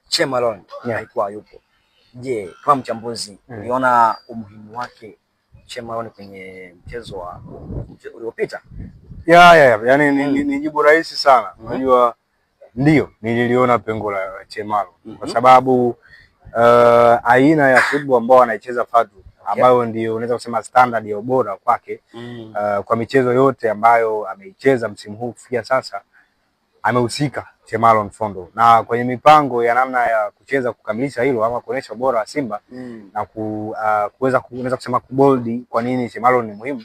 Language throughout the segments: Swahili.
Che Malone alikuwa yupo. Je, kama mchambuzi uliona umuhimu wake Che Malone kwenye mchezo uliopita? Yani ni jibu rahisi sana. Unajua ndio nililiona pengo la Che Malone kwa sababu aina ya football ambao anaicheza Fadlu ambayo ndio unaweza kusema standard ya ubora kwake kwa michezo yote ambayo ameicheza msimu huu kufikia sasa amehusika Che Malone Fondo, na kwenye mipango ya namna ya kucheza kukamilisha hilo ama kuonesha ubora wa Simba na kuweza unaweza kusema kuboldi kwa nini Che Malone ni muhimu.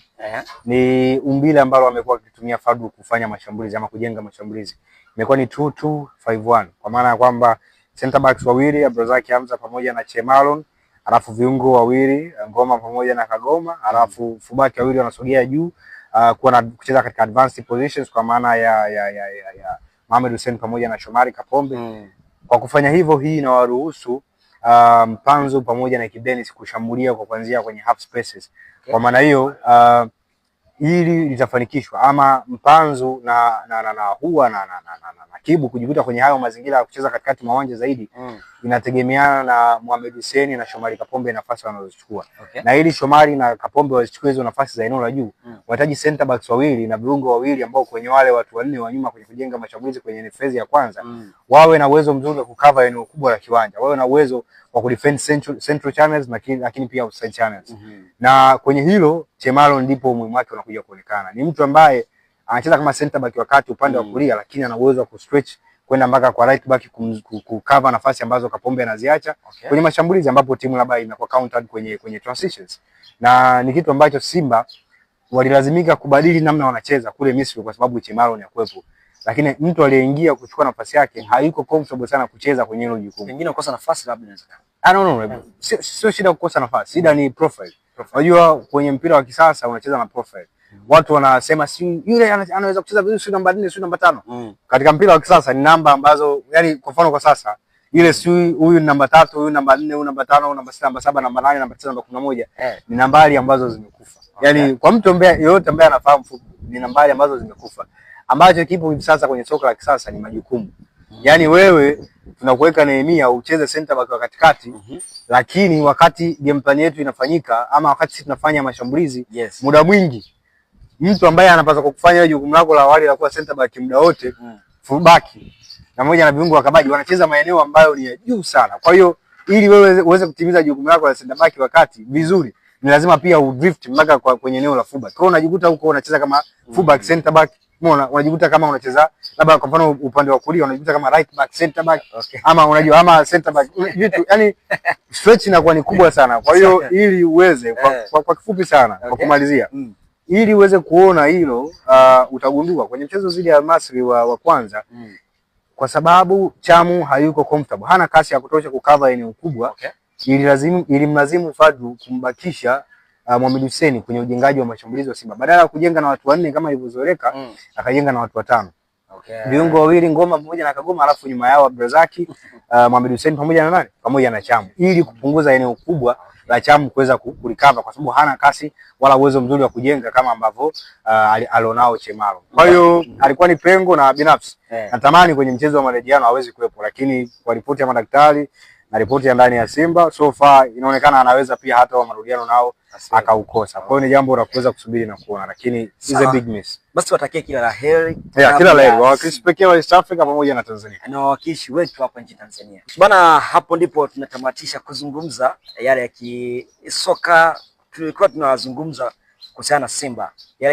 Ni umbile ambalo amekuwa akitumia Fadlu kufanya mashambulizi ama kujenga mashambulizi. Imekuwa ni 2-2-5-1 kwa maana ya kwamba center backs wawili Abdrazaki Hamza pamoja na Che Malone, alafu viungo wawili Ngoma pamoja na Kagoma, alafu fullback wawili wanasogea juu kucheza katika advanced positions kwa maana ya Mohamed Hussein pamoja na Shomari Kapombe. Kwa kufanya hivyo, hii inawaruhusu Mpanzu pamoja na Kidenis kushambulia kwa kuanzia kwenye half spaces. Kwa maana hiyo ili litafanikishwa ama Mpanzu na Kibu kujikuta kwenye hayo mazingira ya kucheza katikati mwa uwanja zaidi inategemeana na Mohamed Hussein na Shomari Kapombe nafasi wanazochukua. Na ili Shomari na Kapombe wachukue hizo nafasi za eneo la juu, wanahitaji center backs wawili na viungo wawili ambao kwenye wale watu wanne wa nyuma kwenye kujenga mashambulizi kwenye phase ya kwanza wawe na uwezo mzuri wa kucover eneo kubwa la kiwanja, wawe na uwezo wa kudefend central channels lakini pia outside channels. Na kwenye hilo Che Malone ndipo umuhimu wake unakuja kuonekana. Ni mtu ambaye anacheza kama center back wakati upande wa kulia, lakini ana uwezo wa kustretch kwenda mpaka kwa right back kucover nafasi ambazo Kapombe anaziacha kwenye mashambulizi ambapo timu labda inakuwa countered kwenye transitions. Na ni kitu ambacho Simba walilazimika kubadili namna wanacheza kule Misri kwa sababu Che Malone hakuwepo. Lakini mtu aliyeingia kuchukua nafasi yake hayuko comfortable sana kucheza kwenye hilo jukumu. Pengine kukosa nafasi labda inawezekana. No. Sio shida kukosa nafasi. Shida ni profile. Unajua kwenye mpira wa kisasa unacheza na profile. Watu wanasema si yule anaweza kucheza vizuri, si namba 4, si namba 5. Katika mpira wa kisasa ni namba ambazo, yani kwa mfano kwa sasa ile si huyu namba 3, huyu namba 4, huyu namba 5, namba 6, namba 7, namba 8, namba 9, namba 11 ni nambari ambazo zimekufa. Yani kwa mtu ambaye yote ambaye anafahamu football ni nambari ambazo zimekufa. Ambacho kipo hivi sasa kwenye soka la kisasa ni majukumu. Yani wewe tunakuweka Nehemia ucheze center back wa katikati, lakini wakati game plan yetu inafanyika ama wakati sisi tunafanya mashambulizi, muda mwingi mtu ambaye anapaswa kufanya jukumu lako la awali la kuwa center back muda wote, full back na moja na viungo wakabaji wanacheza maeneo ambayo ni ya juu sana. Kwa hiyo ili wewe uweze kutimiza jukumu lako la center back wakati vizuri, ni lazima pia udrift mpaka kwenye eneo la full back. Kwa hiyo unajikuta huko unacheza kama full back center back, unajikuta kama unacheza labda kwa mfano upande wa kulia unajikuta kama right back center back, ama unajua ama center back vitu, yani stretch inakuwa ni kubwa sana. Kwa hiyo ili uweze kwa kifupi sana kwa kumalizia, ili uweze kuona hilo utagundua kwenye mchezo zidi ya Masri wa kwanza kwa sababu Chamu hayuko comfortable, hana kasi ya kutosha kucover eneo kubwa. Ilimlazimu Fadlu kumbakisha Mohamed Hussein kwenye ujengaji wa mashambulizi wa Simba. Badala ya kujenga na watu wanne kama ilivyozoeleka, akajenga na watu watano. Viungo wawili Ngoma pamoja na Kagoma, alafu nyuma yao Abdrazaki, Mohamed Hussein pamoja na nani? Pamoja na Chamu, ili kupunguza eneo kubwa la Chamu kuweza kurecover kwa sababu hana kasi wala uwezo mzuri wa kujenga kama ambavyo alionao Che Malone. Kwa hiyo alikuwa ni pengo, na binafsi natamani kwenye mchezo wa marejeano hawezi kuwepo, lakini kwa ripoti ya madaktari na ripoti ya ndani ya Simba so far inaonekana anaweza pia hata wa marudiano nao akaukosa. Kwa hiyo ni jambo la kuweza kusubiri na kuona, lakini is a big miss. Basi watakie kila la heri. Kila la heri wawakilishi pekee wa East Africa pamoja na Tanzania. Na wawakilishi wetu hapa nchini Tanzania. Bana, hapo ndipo tunatamatisha kuzungumza yale ya kisoka tulikuwa tunazungumza kuhusiana na Simba.